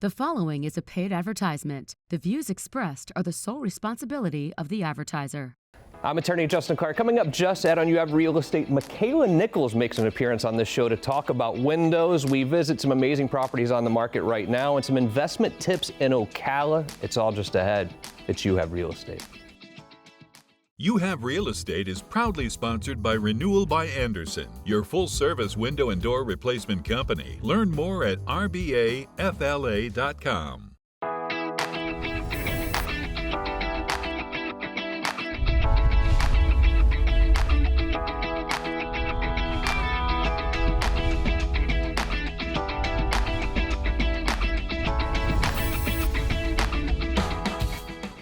The following is a paid advertisement. The views expressed are the sole responsibility of the advertiser. I'm attorney Justin Clark. Coming up just at On You Have Real Estate, Michaela Nichols makes an appearance on this show to talk about windows. We visit some amazing properties on the market right now and some investment tips in Ocala. It's all just ahead. It's You Have Real Estate. You Have Real Estate is proudly sponsored by Renewal by Andersen, your full-service window and door replacement company. Learn more at rbafla.com.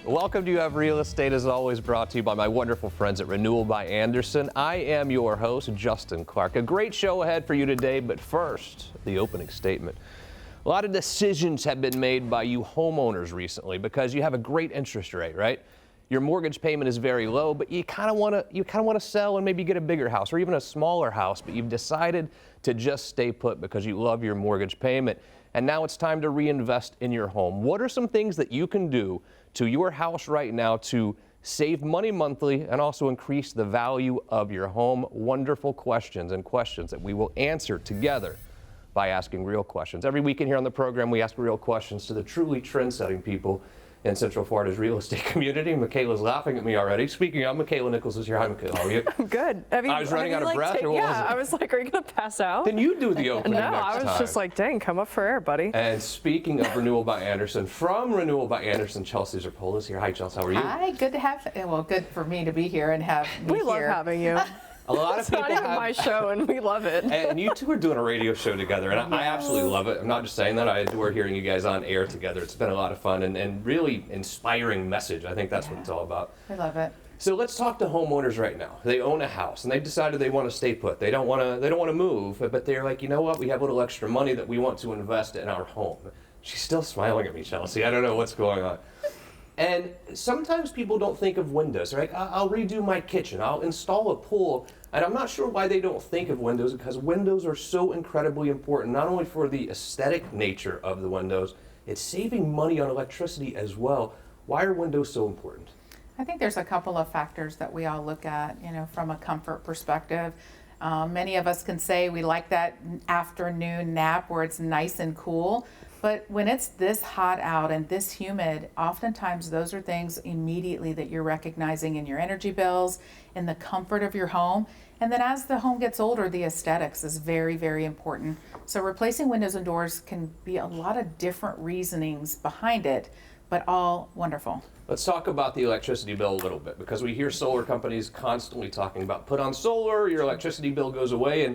Welcome to You Have Real Estate, as always, brought to you by my wonderful friends at Renewal by Andersen. I am your host, Justin Clark. A great show ahead for you today, but first, the opening statement. A lot of decisions have been made by you homeowners recently because you have a great interest rate, right? Your mortgage payment is very low, but you kind of want to sell and maybe get a bigger house or even a smaller house, but you've decided to just stay put because you love your mortgage payment. And now it's time to reinvest in your home. What are some things that you can do to your house right now to save money monthly and also increase the value of your home? Wonderful questions and questions that we will answer together by asking real questions. Every weekend here on the program, we ask real questions to the truly trend-setting people in Central Florida's real estate community. Michaela's laughing at me already. Speaking of, Michaela Nichols is here. Hi, Michaela. How are you? I'm good. I was running out of breath. Yeah, I was like, are you going to pass out? Then you do the opening No, next I was time. just like, dang, come up for air, buddy. And speaking of Renewal by Andersen, from Renewal by Andersen, Chelsea Zirpola is here. Hi, Chelsea. How are you? Hi, good to have, well, good for me to be here and have me We love here. having you. A lot of It's people not even my show, and we love it. and you two are doing a radio show together, and I absolutely love it. I'm not just saying that. I adore hearing you guys on air together. It's been a lot of fun and really inspiring message. I think that's what it's all about. I love it. So let's talk to homeowners right now. They own a house and they've decided they want to stay put. They don't want to move, but they're like, you know what? We have a little extra money that we want to invest in our home. She's still smiling at me, Chelsea. I don't know what's going on. And sometimes people don't think of windows. They're like, I'll redo my kitchen. I'll install a pool. And I'm not sure why they don't think of windows, because windows are so incredibly important, not only for the aesthetic nature of the windows, it's saving money on electricity as well. Why are windows so important? I think there's a couple of factors that we all look at, from a comfort perspective. Many of us can say we like that afternoon nap where it's nice and cool. But when it's this hot out and this humid, oftentimes those are things immediately that you're recognizing in your energy bills, in the comfort of your home. And then as the home gets older, the aesthetics is very, very important. So replacing windows and doors can be a lot of different reasonings behind it, but all wonderful. Let's talk about the electricity bill a little bit, because we hear solar companies constantly talking about put on solar, your electricity bill goes away,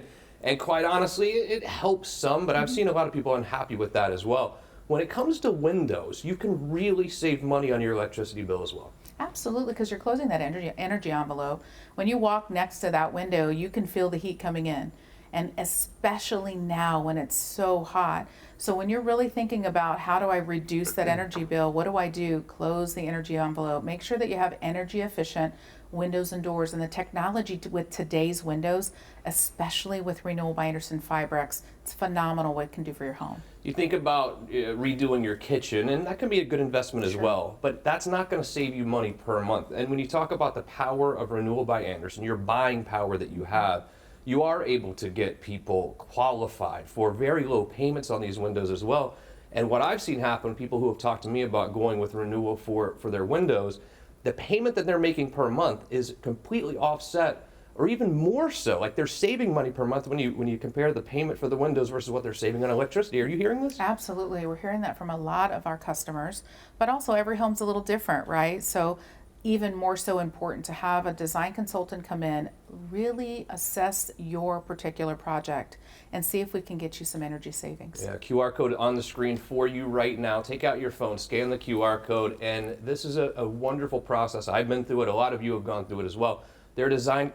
and quite honestly, it helps some, but I've seen a lot of people unhappy with that as well. When it comes to windows, you can really save money on your electricity bill as well. Absolutely, because you're closing that energy envelope. When you walk next to that window, you can feel the heat coming in. And especially now when it's so hot. So when you're really thinking about how do I reduce that energy bill, what do I do? Close the energy envelope. Make sure that you have energy efficient windows and doors, and the technology with today's windows, especially with Renewal by Andersen Fibrex, it's phenomenal what it can do for your home. You think about redoing your kitchen, and that can be a good investment as well, but that's not going to save you money per month. And when you talk about the power of Renewal by Andersen, your buying power that you have, you are able to get people qualified for very low payments on these windows as well. And what I've seen happen, people who have talked to me about going with Renewal for their windows, the payment that they're making per month is completely offset, or even more so. Like, they're saving money per month when you compare the payment for the windows versus what they're saving on electricity. Are you hearing this? Absolutely. We're hearing that from a lot of our customers, but also every home's a little different, right? So even more so important to have a design consultant come in, really assess your particular project and see if we can get you some energy savings. Yeah, QR code on the screen for you right now. Take out your phone, scan the QR code, and this is a wonderful process. I've been through it. A lot of you have gone through it as well. Their design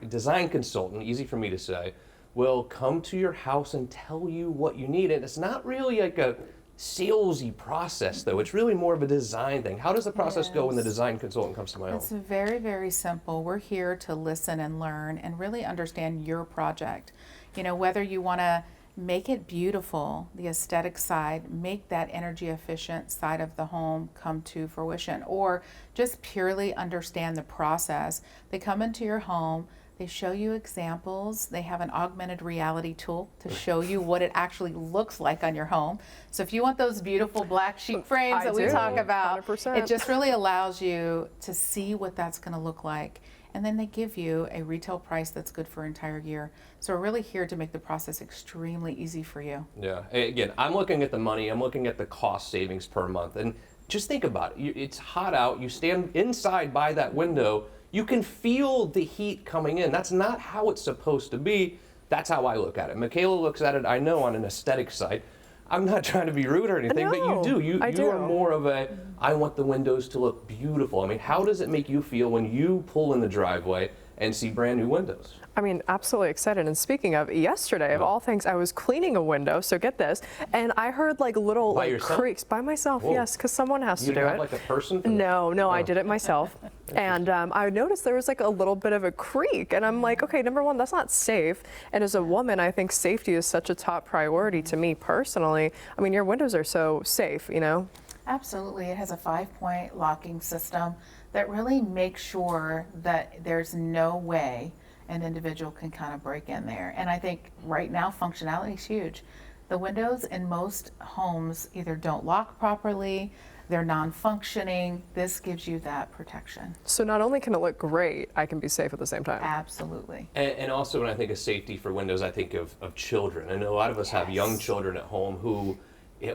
consultant, easy for me to say, will come to your house and tell you what you need. And it's not really like a salesy process, though. It's really more of a design thing. How does the process go when the design consultant comes to my home? It's very, very simple. We're here to listen and learn and really understand your project. Whether you want to make it beautiful, the aesthetic side, make that energy efficient side of the home come to fruition, or just purely understand the process. They come into your home, they show you examples, they have an augmented reality tool to show you what it actually looks like on your home. So if you want those beautiful black sheep frames that we talk about, 100%. it just really allows you to see what that's going to look like. And then they give you a retail price that's good for an entire year. So we're really here to make the process extremely easy for you. Yeah. Again, I'm looking at the money. I'm looking at the cost savings per month. And just think about it. It's hot out. You stand inside by that window. You can feel the heat coming in. That's not how it's supposed to be. That's how I look at it. Michaela looks at it, I know, on an aesthetic side. I'm not trying to be rude or anything, but you do. You are more of a, I want the windows to look beautiful. I mean, how does it make you feel when you pull in the driveway and see brand new windows? I mean, absolutely excited. And speaking of, yesterday, of all things, I was cleaning a window, so get this, and I heard like little creaks by myself. Whoa. Yes, because someone has to do it. You didn't have like a person for that? No, I did it myself. And I noticed there was like a little bit of a creak, and I'm like, okay, number one, that's not safe. And as a woman, I think safety is such a top priority to me personally. I mean, your windows are so safe, you know? Absolutely. It has a 5-point locking system that really makes sure that there's no way an individual can kind of break in there. And I think right now functionality is huge. The windows in most homes either don't lock properly, they're non-functioning. This gives you that protection. So not only can it look great, I can be safe at the same time. Absolutely. And also when I think of safety for windows, I think of children. I know a lot of us have young children at home who,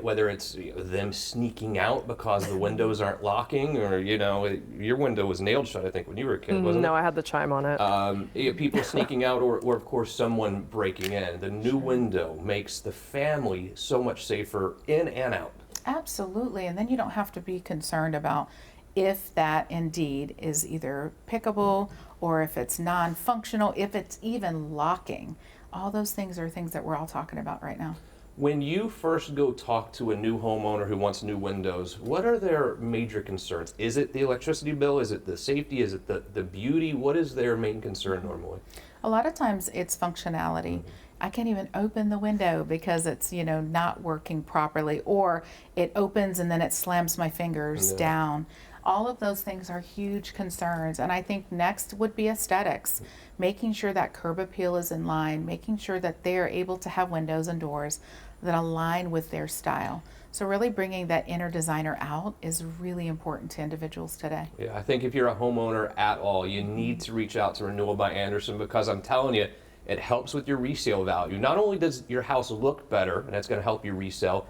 whether it's them sneaking out because the windows aren't locking, or your window was nailed shut, I think, when you were a kid, wasn't it? No, I had the chime on it. People sneaking out, or of course someone breaking in. The new window makes the family so much safer in and out. Absolutely, and then you don't have to be concerned about if that indeed is either pickable or if it's non-functional, if it's even locking. All those things are things that we're all talking about right now. When you first go talk to a new homeowner who wants new windows, what are their major concerns? Is it the electricity bill? Is it the safety? Is it the beauty? What is their main concern normally? A lot of times it's functionality. I can't even open the window because it's, not working properly, or it opens and then it slams my fingers down. All of those things are huge concerns. And I think next would be aesthetics, making sure that curb appeal is in line, making sure that they are able to have windows and doors that align with their style. So really bringing that inner designer out is really important to individuals today. Yeah, I think if you're a homeowner at all, you need to reach out to Renewal by Andersen, because I'm telling you, it helps with your resale value. Not only does your house look better, and that's going to help you resell,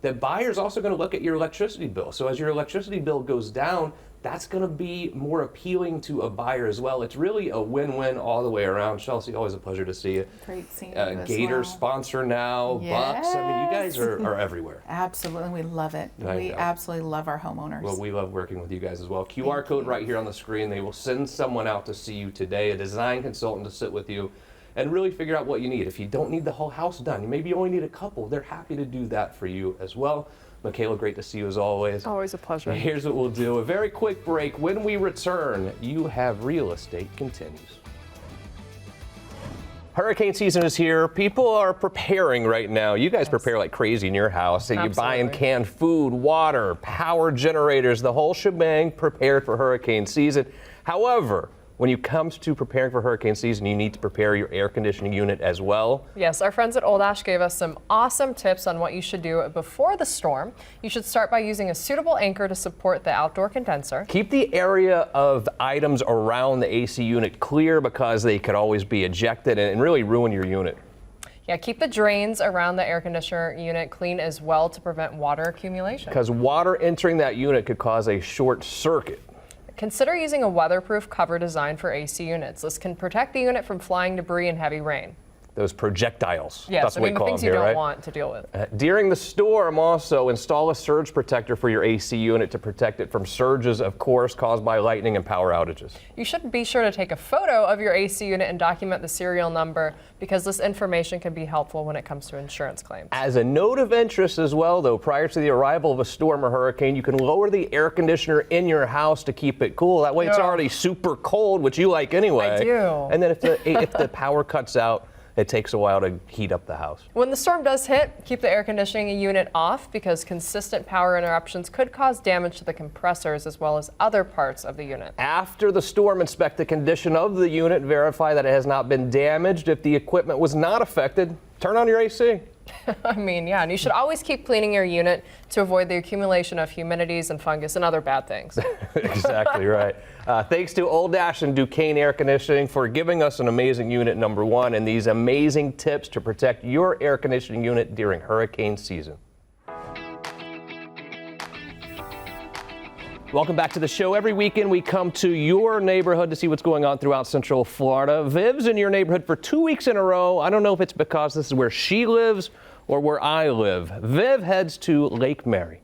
the buyer's also going to look at your electricity bill. So as your electricity bill goes down, that's going to be more appealing to a buyer as well. It's really a win-win all the way around. Chelsea, always a pleasure to see you. Great seeing you as Gator well. Sponsor now, Yes. Bucks. I mean, you guys are everywhere. Absolutely, we love it. We absolutely love our homeowners. Well, we love working with you guys as well. QR code right here on the screen. They will send someone out to see you today, a design consultant to sit with you and really figure out what you need. If you don't need the whole house done, maybe you only need a couple, they're happy to do that for you as well. Michaela, great to see you as always. Always a pleasure. Here's what we'll do. A very quick break. When we return, You Have Real Estate continues. Hurricane season is here. People are preparing right now. You guys prepare like crazy in your house. So you buy in canned food, water, power generators, the whole shebang, prepared for hurricane season. However, when it comes to preparing for hurricane season, you need to prepare your air conditioning unit as well. Yes, our friends at Old Ash gave us some awesome tips on what you should do before the storm. You should start by using a suitable anchor to support the outdoor condenser. Keep the area of items around the AC unit clear, because they could always be ejected and really ruin your unit. Yeah, keep the drains around the air conditioner unit clean as well to prevent water accumulation. Because water entering that unit could cause a short circuit. Consider using a weatherproof cover designed for AC units. This can protect the unit from flying debris and heavy rain. Those projectiles. Yes, That's what we the call things them you here, don't right? want to deal with. During the storm, also install a surge protector for your AC unit to protect it from surges, of course, caused by lightning and power outages. You should be sure to take a photo of your AC unit and document the serial number, because this information can be helpful when it comes to insurance claims. As a note of interest as well, though, prior to the arrival of a storm or hurricane, you can lower the air conditioner in your house to keep it cool. That way it's already super cold, which you like anyway. I do. And then if the power cuts out, it takes a while to heat up the house. When the storm does hit, keep the air conditioning unit off because consistent power interruptions could cause damage to the compressors as well as other parts of the unit. After the storm, inspect the condition of the unit, verify that it has not been damaged. If the equipment was not affected, turn on your AC. I mean, yeah, and you should always keep cleaning your unit to avoid the accumulation of humidities and fungus and other bad things. Exactly right. Thanks to Old Ash and Duquesne Air Conditioning for giving us an amazing unit number 1 and these amazing tips to protect your air conditioning unit during hurricane season. Welcome back to the show. Every weekend we come to your neighborhood to see what's going on throughout Central Florida. Viv's in your neighborhood for 2 weeks in a row. I don't know if it's because this is where she lives or where I live. Viv heads to Lake Mary.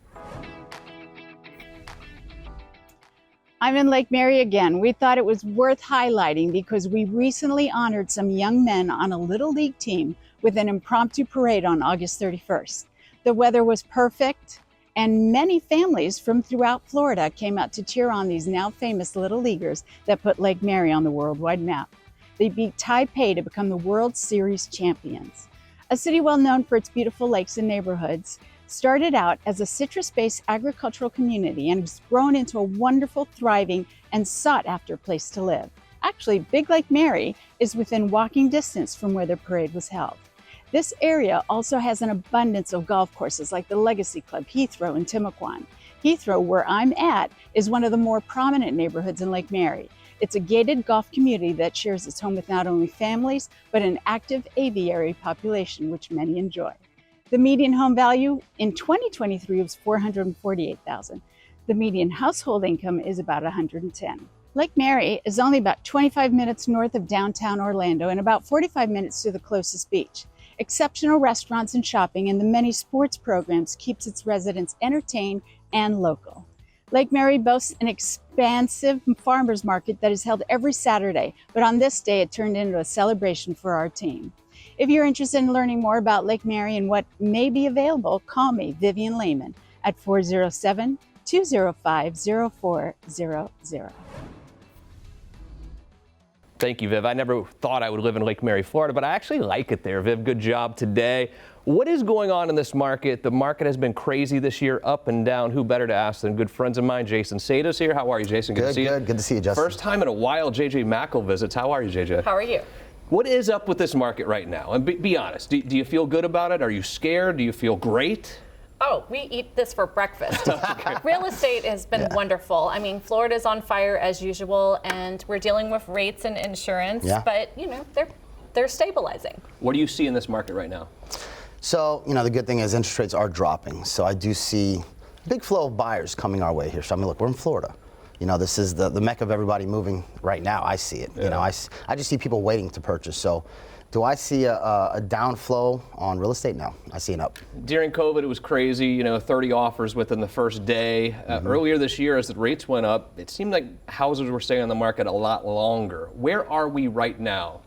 I'm in Lake Mary again. We thought it was worth highlighting because we recently honored some young men on a Little League team with an impromptu parade on August 31st. The weather was perfect, and many families from throughout Florida came out to cheer on these now famous Little Leaguers that put Lake Mary on the worldwide map. They beat Taipei to become the World Series champions. A city well known for its beautiful lakes and neighborhoods, started out as a citrus-based agricultural community and has grown into a wonderful, thriving, and sought-after place to live. Actually, Big Lake Mary is within walking distance from where the parade was held. This area also has an abundance of golf courses like the Legacy Club, Heathrow, and Timucuan. Heathrow, where I'm at, is one of the more prominent neighborhoods in Lake Mary. It's a gated golf community that shares its home with not only families, but an active aviary population, which many enjoy. The median home value in 2023 was $448,000. The median household income is about $110,000. Lake Mary is only about 25 minutes north of downtown Orlando and about 45 minutes to the closest beach. Exceptional restaurants and shopping and the many sports programs keeps its residents entertained and local. Lake Mary boasts an expansive farmers market that is held every Saturday, but on this day it turned into a celebration for our team. If you're interested in learning more about Lake Mary and what may be available, call me, Vivian Lehman, at 407-205-0400. Thank you, Viv. I never thought I would live in Lake Mary, Florida, but I actually like it there. Viv, good job today. What is going on in this market? The market has been crazy this year, up and down. Who better to ask than good friends of mine? Jason Seda's here. How are you, Jason? Good to see you. Good to see you, Justin. First time in a while JJ Mackle visits. How are you, JJ? How are you? What is up with this market right now? And be honest, do you feel good about it? Are you scared? Do you feel great? Oh, we eat this for breakfast. Real estate has been wonderful. I mean, Florida's on fire as usual, and we're dealing with rates and insurance, but you know, they're stabilizing. What do you see in this market right now? So, you know, the good thing is interest rates are dropping. So I do see a big flow of buyers coming our way here. So I mean, look, we're in Florida. You know, this is the mecca of everybody moving right now. I see it. You know, I just see people waiting to purchase. So do I see a downflow on real estate? No, I see an up. During COVID, it was crazy, you know, 30 offers within the first day. Earlier this year, as the rates went up, it seemed like houses were staying on the market a lot longer. Where are we right now?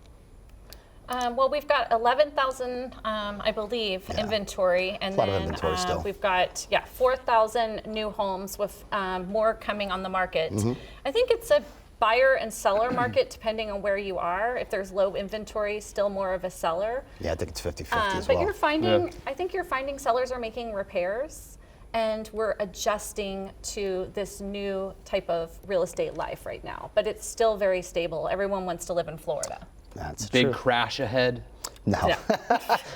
Well, we've got 11,000, I believe, inventory, and then we've got 4,000 new homes with more coming on the market. I think it's a buyer and seller market depending on where you are. If there's low inventory, still more of a seller. Yeah, I think it's 50-50 as well. But you're finding, I think you're finding sellers are making repairs, and we're adjusting to this new type of real estate life right now. But it's still very stable. Everyone wants to live in Florida. That's Big true. crash ahead? No.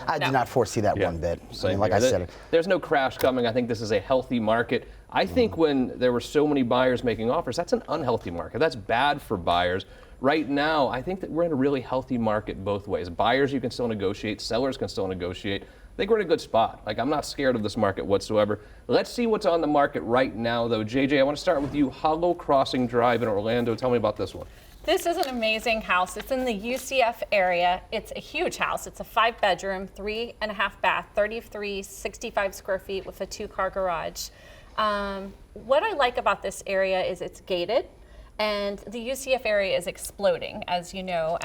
I do not foresee that one bit. I mean, like I said, there's no crash coming. I think this is a healthy market. I think when there were so many buyers making offers, that's an unhealthy market. That's bad for buyers. Right now, I think that we're in a really healthy market both ways. Buyers, you can still negotiate. Sellers can still negotiate. I think we're in a good spot. Like, I'm not scared of this market whatsoever. Let's see what's on the market right now, though. JJ, I want to start with you. Hollow Crossing Drive in Orlando. Tell me about this one. This is an amazing house. It's in the UCF area. It's a huge house. It's a 5-bedroom, 3.5 bath, 6365 square feet with a 2-car garage. What I like about this area is it's gated, and the UCF area is exploding, as you know,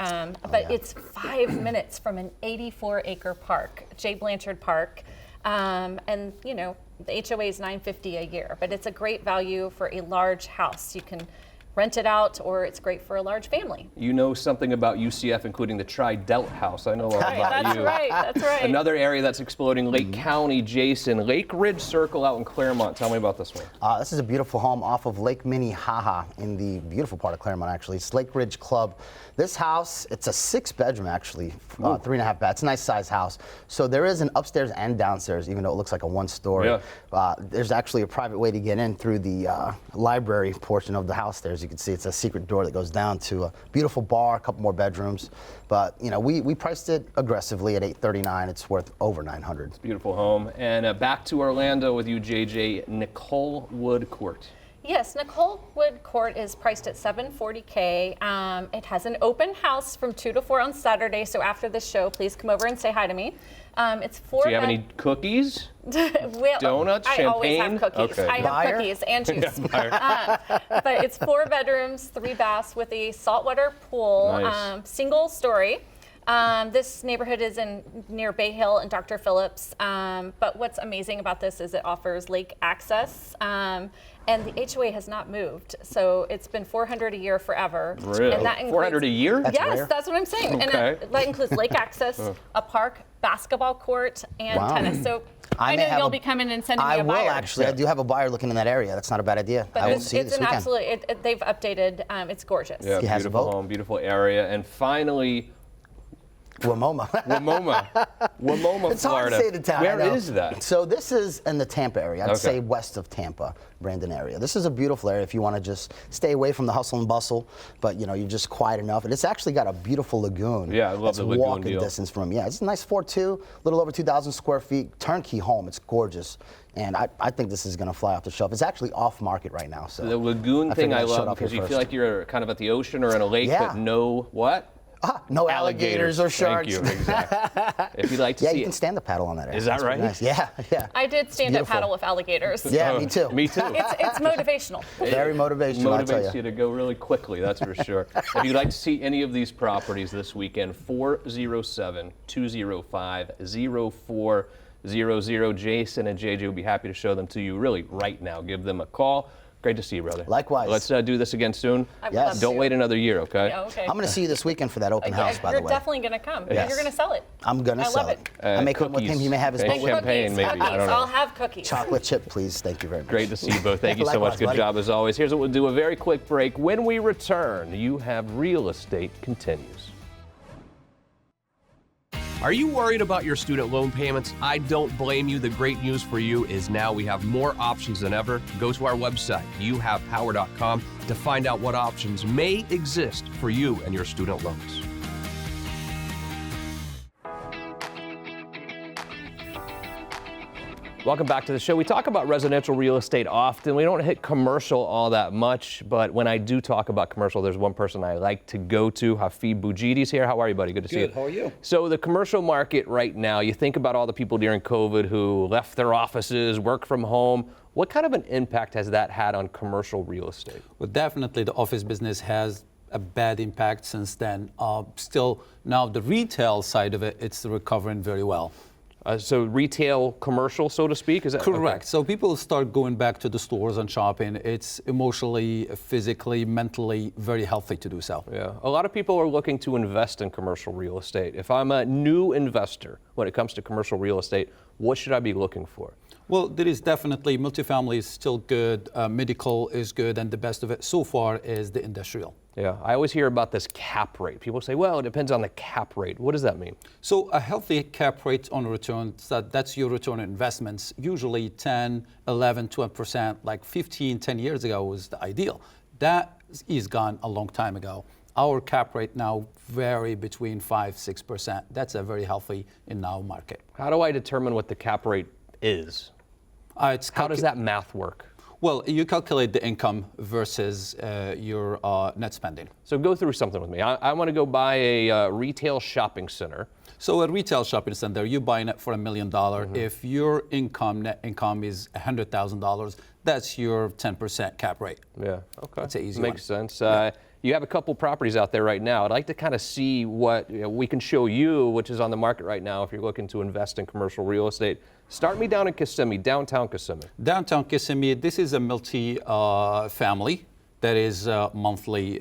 but it's 5 minutes from an 84-acre park, J. Blanchard Park, and you know, the HOA is $950 a year, but it's a great value for a large house. You can rent it out, or it's great for a large family. You know something about UCF, including the Tri-Delt House. I know all about That's you. right, that's right. Another area that's exploding, Lake County, Jason. Lake Ridge Circle out in Claremont. Tell me about this one. This is a beautiful home off of Lake Minnehaha in the beautiful part of Claremont, actually. It's Lake Ridge Club. This house, it's a 6-bedroom, actually, 3.5 baths. It's a nice size house. So there is an upstairs and downstairs, even though it looks like a 1-story. Yeah. There's actually a private way to get in through the library portion of the house there. As you can see, it's a secret door that goes down to a beautiful bar, a couple more bedrooms. But, you know, we priced it aggressively at $839. It's worth over $900. It's a beautiful home. And back to Orlando with you, JJ. Nicole Wood Court. Yes, Nicole Wood Court is priced at $740K. It has an open house from 2 to 4 on Saturday, so after the show, please come over and say hi to me. It's 4 Do you have any cookies? well, Donuts, I always have champagne? cookies. Okay. I have cookies and juice. But it's 4 bedrooms, 3 baths with a saltwater pool, Nice. single story. This neighborhood is near Bay Hill and Dr. Phillips. But what's amazing about this is it offers lake access. And the HOA has not moved, so it's been $400 a year forever. Really? And that includes, $400 a year? Yes, that's what I'm saying. Okay. And that includes lake access, a park, basketball court, and tennis. So I know you'll be coming and sending me a buyer. I will, actually. I do have a buyer looking in that area. That's not a bad idea. But I will see you it's this an weekend. absolute, they've updated, it's gorgeous. Yeah, He has a beautiful boat. home, beautiful area. And finally, Wamoma. Wamoma, It's hard Florida. to say the town. Where is that? So this is in the Tampa area. I'd Okay. say west of Tampa, Brandon area. This is a beautiful area if you want to just stay away from the hustle and bustle, but you know, you're just quiet enough. And it's actually got a beautiful lagoon. Yeah, I love that's the lagoon walking deal. distance from. Yeah, it's a nice 4.2, little over 2,000 square feet, turnkey home. It's gorgeous. And I think this is going to fly off the shelf. It's actually off market right now. So The lagoon thing figured I I'd show it love off here because you first. feel like you're kind of at the ocean or in a lake, Yeah. but no what? No alligators or sharks. Thank you. Exactly. If you'd like to Yeah, see you can it. stand up paddle on that area. Is that That's pretty right? nice. Yeah, yeah. I did stand up beautiful. paddle with alligators. Yeah, me too. Me too. It's motivational. Very motivational, I tell Motivates you to go really quickly, that's for sure. If you'd like to see any of these properties this weekend, 407-205-0400. Jason and JJ will be happy to show them to you really right now. Give them a call. Great to see you, brother. Likewise. Let's do this again soon. I would Yes. love Don't to. wait another year, okay? Yeah, okay. I'm going to see you this weekend for that open house, by the You're way. definitely going to come. Yes. You're going to sell it. I'm going to I sell love it. it. I may come with him. Cookies. He may have his Okay, boat with him. champagne, maybe. Cookies. I don't know. I'll have cookies. Chocolate chip, please. Thank you very much. Great to see you both. Thank you so much. Likewise, Good buddy. job as always. Here's what we'll do, a very quick break. When we return, You Have Real Estate continues. Are you worried about your student loan payments? I don't blame you. The great news for you is now we have more options than ever. Go to our website, youhavepower.com, to find out what options may exist for you and your student loans. Welcome back to the show. We talk about residential real estate often. We don't hit commercial all that much, but when I do talk about commercial, there's one person I like to go to. Hafid Boujidi's here. How are you, buddy? Good to see you. Good. How are you? So the commercial market right now, you think about all the people during COVID who left their offices, work from home. What kind of an impact has that had on commercial real estate? Well, definitely the office business has a bad impact since then. Still, now the retail side of it, it's recovering very well. So retail, commercial, so to speak? Is that Correct. okay? So people start going back to the stores and shopping. It's emotionally, physically, mentally very healthy to do so. Yeah, a lot of people are looking to invest in commercial real estate. If I'm a new investor when it comes to commercial real estate, what should I be looking for? Well, there is definitely, multifamily is still good, medical is good, and the best of it so far is the industrial. Yeah, I always hear about this cap rate. People say, well, it depends on the cap rate. What does that mean? So a healthy cap rate on return, that's your return on investments, usually 10, 11, 12%, like 15, 10 years ago was the ideal. That is gone a long time ago. Our cap rate now vary between 5, 6%. That's a very healthy in now market. How do I determine what the cap rate is? How does that math work? Well, you calculate the income versus your net spending. So go through something with me. I want to go buy a retail shopping center. So a retail shopping center, you're buying it for $1 million. If your net income is $100,000, that's your 10% cap rate. Yeah, okay. That's an easy Makes one. sense. You have a couple properties out there right now. I'd like to kind of see what we can show you, which is on the market right now if you're looking to invest in commercial real estate. Start me down in Kissimmee, downtown Kissimmee. Downtown Kissimmee, this is a multi-family. That is monthly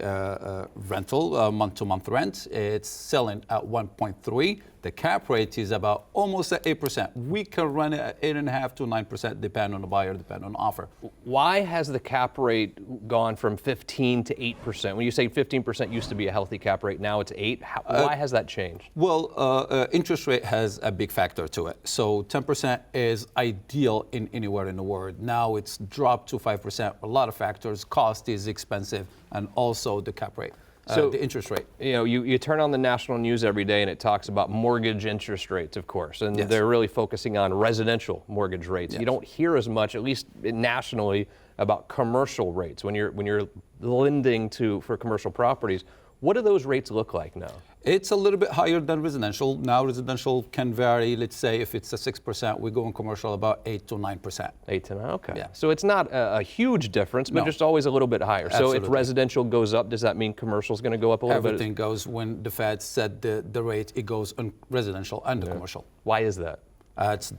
rental, month-to-month rent. It's selling at 1.3. The cap rate is about almost at 8%. We can run it at 8.5% to 9%, depending on the buyer, depending on the offer. Why has the cap rate gone from 15 to 8%? When you say 15% used to be a healthy cap rate, now it's 8. Why has that changed? Well, interest rate has a big factor to it. So 10% is ideal in anywhere in the world. Now it's dropped to 5%. A lot of factors. Cost is expensive, and also the cap rate. So the interest rate. You know, you turn on the national news every day and it talks about mortgage interest rates, of course, and Yes. they're really focusing on residential mortgage rates. Yes. You don't hear as much, at least nationally, about commercial rates when you're lending for commercial properties. What do those rates look like now? It's a little bit higher than residential. Now residential can vary. Let's say if it's a 6%, we go in commercial about 8 to 9%. 8 to 9, okay. Yeah. So it's not a huge difference, but No. just always a little bit higher. So if Absolutely. residential goes up, does that mean commercial is going to go up a little Everything goes when the Fed set the rate, it goes on residential and the commercial. Why is that? It's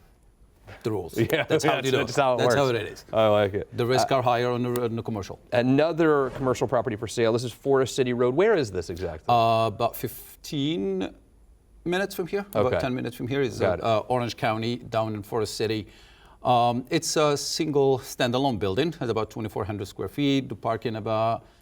the rules. Yeah, That's how they do it. that's how it That's works. how it is. I like it. The risks are higher on the commercial. Another commercial property for sale. This is Forest City Road. Where is this exactly? About 15 minutes from here. Okay. About 10 minutes from here is Got it. Orange County down in Forest City. It's a single standalone building. Has about 2,400 square feet. The parking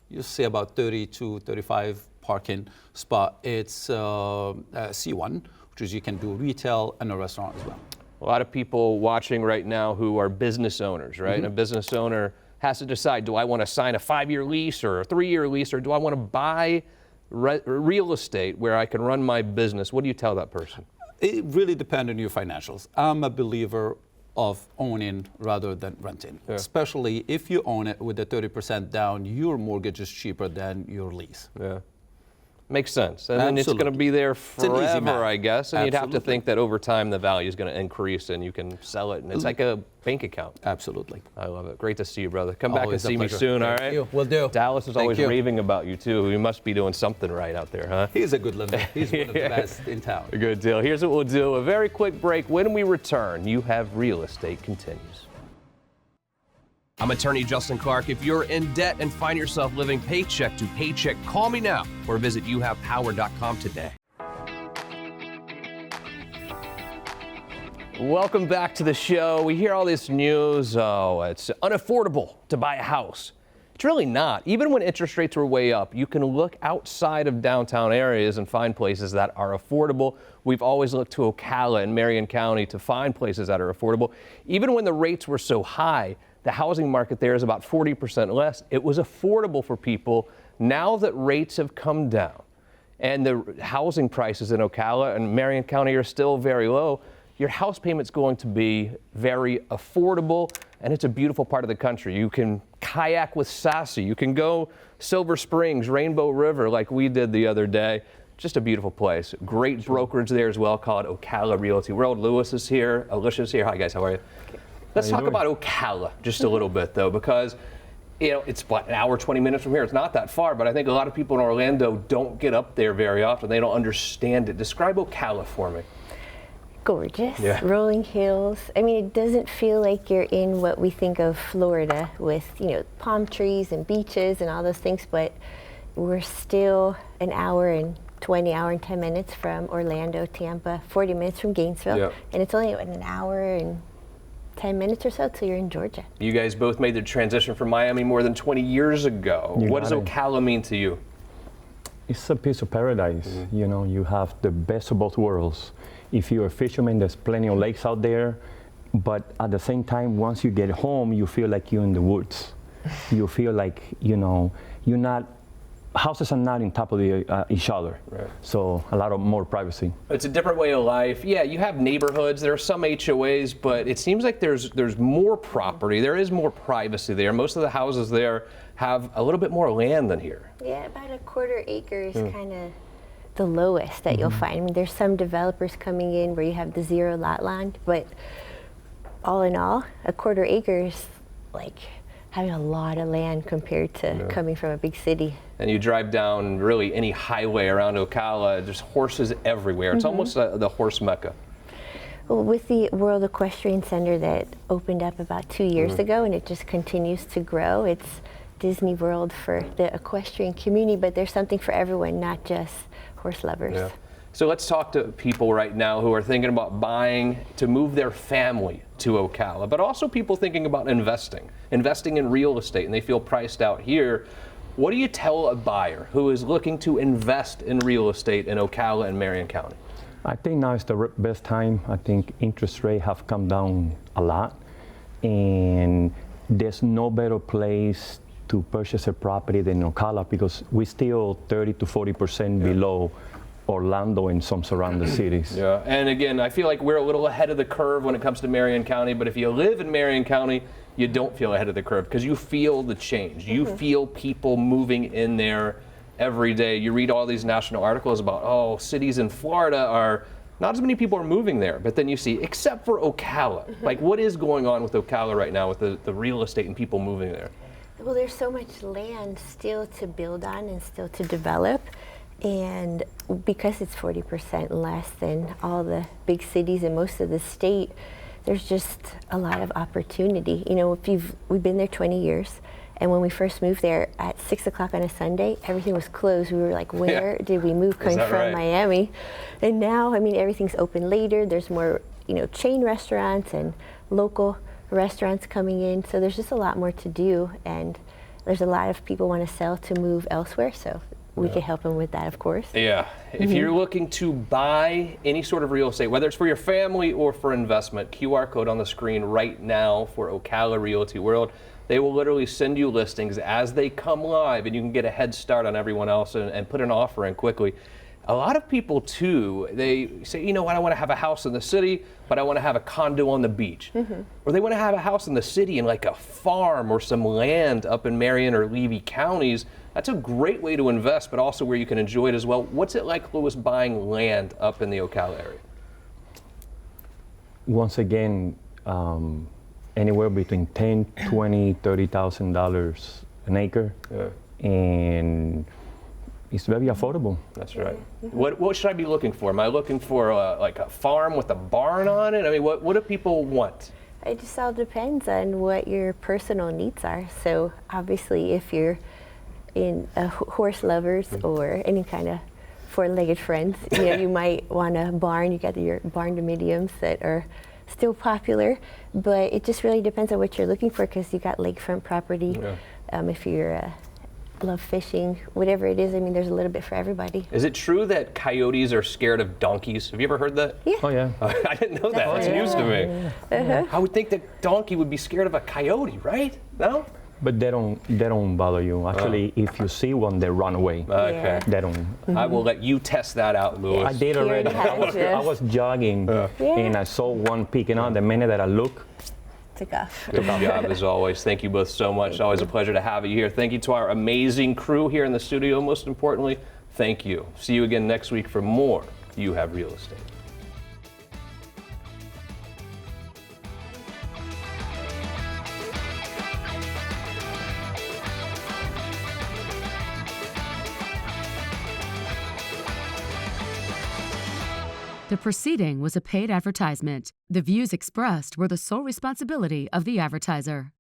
you see about 30 to 35 parking spot. It's C1, which is you can do retail and a restaurant as well. A lot of people watching right now who are business owners, right? And a business owner has to decide, do I want to sign a 5-year lease or a 3-year lease, or do I want to buy real estate where I can run my business? What do you tell that person? It really depends on your financials. I'm a believer of owning rather than renting, especially if you own it with the 30% down, your mortgage is cheaper than your lease. Yeah. Makes sense. And then it's going to Absolutely. be there It's an easy forever, math. I guess. And you'd have to Absolutely. think that over time the value is going to increase and you can sell it. And it's like a bank account. Absolutely. I love it. Great to see you, brother. Come back and Always a see me pleasure. soon, all Thank right? you. Will do. Dallas is Thank always you. raving about you, too. You must be doing something right out there, huh? He's a good lender. He's one of the best in town. Good deal. Here's what we'll do. A very quick break. When we return, You Have Real Estate continues. I'm attorney Justin Clark. If you're in debt and find yourself living paycheck to paycheck, call me now or visit youhavepower.com today. Welcome back to the show. We hear all this news. Oh, it's unaffordable to buy a house. It's really not. Even when interest rates were way up, you can look outside of downtown areas and find places that are affordable. We've always looked to Ocala and Marion County to find places that are affordable. Even when the rates were so high, the housing market there is about 40% less. It was affordable for people. Now that rates have come down and the housing prices in Ocala and Marion County are still very low, your house payment's going to be very affordable, and it's a beautiful part of the country. You can kayak with Sassy. You can go Silver Springs, Rainbow River like we did the other day. Just a beautiful place. Great brokerage there as well called Ocala Realty World. Lewis is here. Alicia's here. Hi, guys. How are you? Let's talk about Ocala just a little bit, though, because it's what, an hour, 20 minutes from here. It's not that far, but I think a lot of people in Orlando don't get up there very often. They don't understand it. Describe Ocala for me. Gorgeous, Yeah. rolling hills. I mean, it doesn't feel like you're in what we think of Florida with, palm trees and beaches and all those things, but we're still an hour and 10 minutes from Orlando, Tampa, 40 minutes from Gainesville, Yep. and it's only an hour and 10 minutes or so till you're in Georgia. You guys both made the transition from Miami more than 20 years ago. What does Ocala mean to you? It's a piece of paradise. You have the best of both worlds. If you're a fisherman, there's plenty of lakes out there, but at the same time, once you get home, you feel like you're in the woods. You feel like, you're not, houses are not on top of each other. Right. So a lot of more privacy. It's a different way of life. Yeah, you have neighborhoods. There are some HOAs, but it seems like there's more property. There is more privacy there. Most of the houses there have a little bit more land than here. Yeah, about a quarter acre is kind of the lowest that you'll find. I mean, there's some developers coming in where you have the 0 lot land, but all in all, a quarter acre is like having a lot of land compared to coming from a big city. And you drive down really any highway around Ocala, there's horses everywhere. It's almost the horse mecca. Well, with the World Equestrian Center that opened up about 2 years ago, and it just continues to grow, it's Disney World for the equestrian community, but there's something for everyone, not just horse lovers. Yeah. So let's talk to people right now who are thinking about buying to move their family to Ocala, but also people thinking about investing in real estate, and they feel priced out here. What do you tell a buyer who is looking to invest in real estate in Ocala and Marion County? I think now is the best time. I think interest rates have come down a lot, and there's no better place to purchase a property than Ocala because we're still 30 to 40% below Orlando and some surrounding cities. Yeah, and again, I feel like we're a little ahead of the curve when it comes to Marion County, but if you live in Marion County, you don't feel ahead of the curve because you feel the change. You feel people moving in there every day. You read all these national articles about, oh, cities in Florida are, not as many people are moving there, but then you see, except for Ocala. Like, what is going on with Ocala right now with the real estate and people moving there? Well, there's so much land still to build on and still to develop. And because it's 40% less than all the big cities and most of the state, there's just a lot of opportunity. You know, we've been there 20 years, and when we first moved there at 6 o'clock on a Sunday, everything was closed. We were like, where did we move coming from Miami? And now, I mean, everything's open later. There's more, you know, chain restaurants and local restaurants coming in. So there's just a lot more to do, and there's a lot of people want to sell to move elsewhere. So we can help them with that, of course. Yeah. If you're looking to buy any sort of real estate, whether it's for your family or for investment, QR code on the screen right now for Ocala Realty World. They will literally send you listings as they come live, and you can get a head start on everyone else and put an offer in quickly. A lot of people, too, they say, you know what, I want to have a house in the city, but I want to have a condo on the beach. Or they want to have a house in the city and like a farm or some land up in Marion or Levy counties. That's a great way to invest, but also where you can enjoy it as well. What's it like, Louis, buying land up in the Ocala area? Once again, anywhere between $10,000, $20,000, $30,000 an acre, and it's very affordable. That's right. What should I be looking for? Am I looking for like a farm with a barn on it? I mean, what do people want? It just all depends on what your personal needs are. So obviously, if you're in horse lovers or any kind of four-legged friends, you know, you might want a barn. You got your barn dominiums that are still popular, but it just really depends on what you're looking for because you got lakefront property. If you're love fishing, whatever it is, I mean, there's a little bit for everybody. Is it true that coyotes are scared of donkeys? Have you ever heard that? Yeah. Oh yeah. I didn't know that. That's news to me. I would think that donkey would be scared of a coyote, right? No? But they don't bother you. Actually, if you see one, they run away. Okay. They don't. I will let you test that out, Louis. I did already. I was jogging and I saw one peeking out. The minute that I look, Took off. Good job as always. Thank you both so much. Always a pleasure to have you here. Thank you to our amazing crew here in the studio. Most importantly, thank you. See you again next week for more You Have Real Estate. The proceeding was a paid advertisement. The views expressed were the sole responsibility of the advertiser.